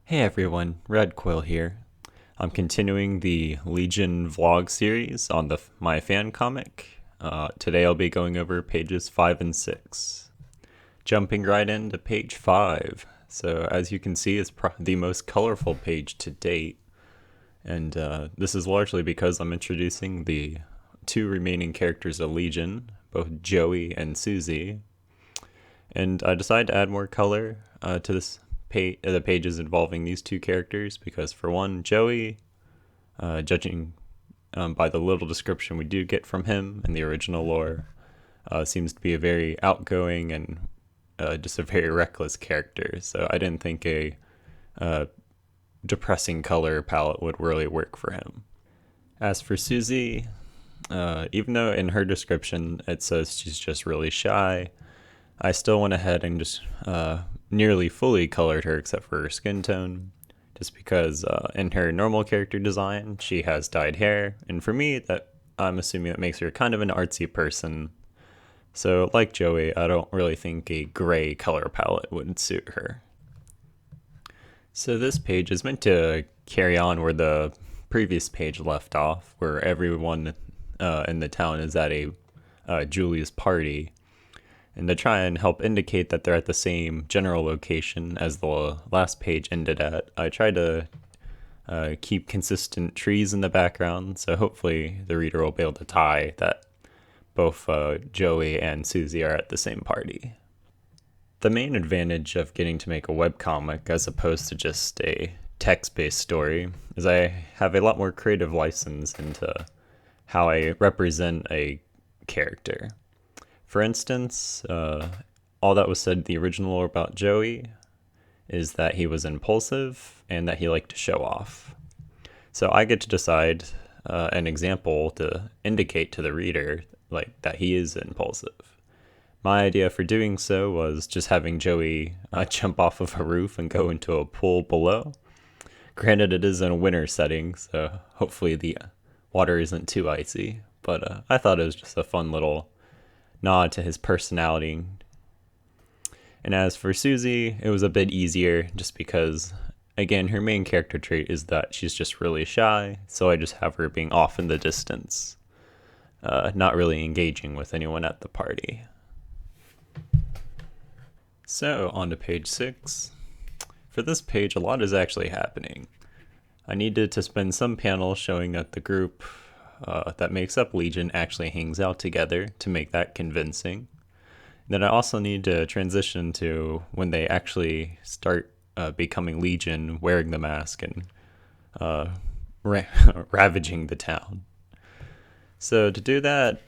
Hey everyone, Red Quill here. I'm continuing the Legion vlog series on my fan comic. Today I'll be going over pages 5 and 6. Jumping right into page 5. So as you can see, it's the most colorful page to date. And this is largely because I'm introducing the two remaining characters of Legion, both Joey and Susie. And I decided to add more color to the pages involving these two characters because, for one, Joey, judging by the little description we do get from him in the original lore, seems to be a very outgoing and just a very reckless character. So I didn't think a depressing color palette would really work for him. As for Susie, even though in her description it says she's just really shy, I still went ahead and just nearly fully colored her except for her skin tone, just because in her normal character design she has dyed hair, and for me that I'm assuming that makes her kind of an artsy person. So like Joey, I don't really think a gray color palette would suit her. So this page is meant to carry on where the previous page left off, where everyone in the town is at a Julie's party. And to try and help indicate that they're at the same general location as the last page ended at, I tried to keep consistent trees in the background, so hopefully the reader will be able to tie that both Joey and Susie are at the same party. The main advantage of getting to make a webcomic as opposed to just a text-based story is I have a lot more creative license into how I represent a character. For instance, all that was said in the original about Joey is that he was impulsive and that he liked to show off. So I get to decide an example to indicate to the reader that he is impulsive. My idea for doing so was just having Joey jump off of a roof and go into a pool below. Granted, it is in a winter setting, so hopefully the water isn't too icy, but I thought it was just a fun little nod to his personality. And as for Susie, it was a bit easier just because, again, her main character trait is that she's just really shy, so I just have her being off in the distance, not really engaging with anyone at the party. So, on to page 6. For this page, a lot is actually happening. I needed to spend some panels showing that the group that makes up Legion actually hangs out together to make that convincing. Then I also need to transition to when they actually start becoming Legion, wearing the mask and ravaging the town. So to do that,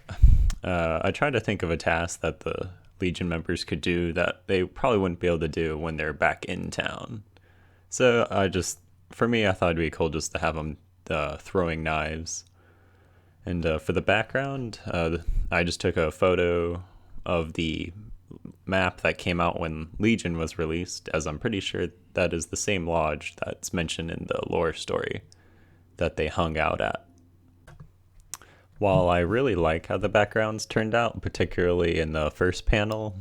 I tried to think of a task that the Legion members could do that they probably wouldn't be able to do when they're back in town. So for me, I thought it'd be cool just to have them throwing knives. And for the background, I just took a photo of the map that came out when Legion was released, as I'm pretty sure that is the same lodge that's mentioned in the lore story that they hung out at. While I really like how the backgrounds turned out, particularly in the first panel,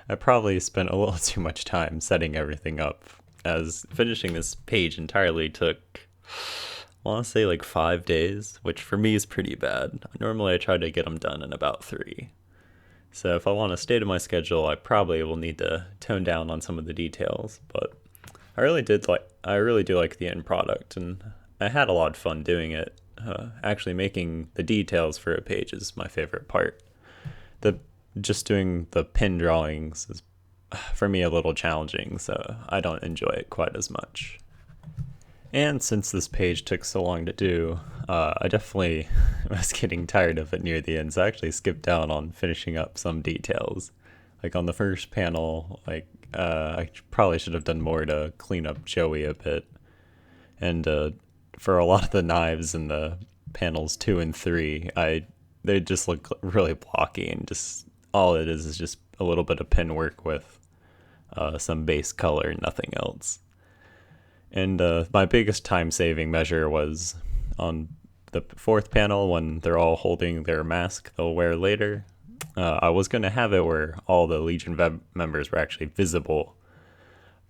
I probably spent a little too much time setting everything up, as finishing this page entirely took, I want to say 5 days, which for me is pretty bad. Normally I try to get them done in about 3. So if I want to stay to my schedule, I probably will need to tone down on some of the details, but I really do like the end product, and I had a lot of fun doing it. Actually making the details for a page is my favorite part. Just doing the pin drawings is for me a little challenging, so I don't enjoy it quite as much. And since this page took so long to do, I definitely was getting tired of it near the end, so I actually skipped down on finishing up some details. Like on the first panel, I probably should have done more to clean up Joey a bit. And for a lot of the knives in the panels 2 and 3, they just look really blocky, and just all it is just a little bit of pen work with some base color, nothing else. And my biggest time-saving measure was on the 4th panel when they're all holding their mask they'll wear later. I was going to have it where all the Legion members were actually visible,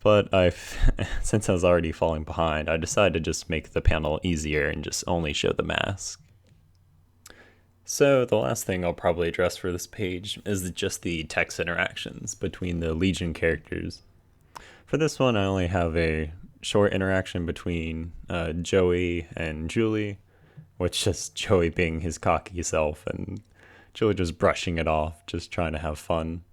But since I was already falling behind, I decided to just make the panel easier and just only show the mask. So the last thing I'll probably address for this page is just the text interactions between the Legion characters. For this one, I only have a short interaction between Joey and Julie, which is Joey being his cocky self and Julie just brushing it off, just trying to have fun.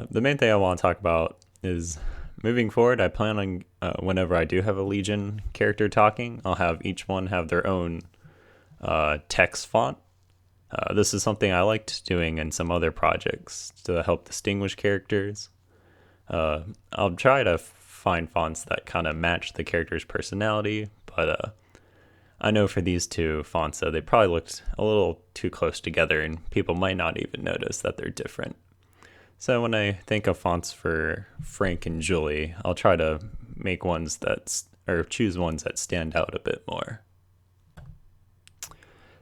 The main thing I want to talk about is moving forward, I plan on whenever I do have a Legion character talking, I'll have each one have their own text font. This is something I liked doing in some other projects to help distinguish characters. I'll try to find fonts that kind of match the character's personality, but I know for these two fonts, they probably looked a little too close together and people might not even notice that they're different. So when I think of fonts for Frank and Julie, I'll try to make ones choose ones that stand out a bit more.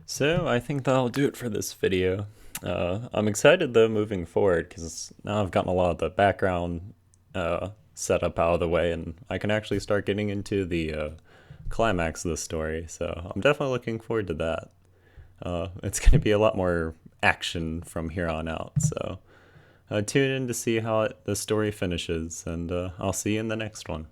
So I think that'll do it for this video. I'm excited though moving forward because now I've gotten a lot of the background setup out of the way and I can actually start getting into the climax of the story. So I'm definitely looking forward to that. It's going to be a lot more action from here on out. So tune in to see how the story finishes, and I'll see you in the next one.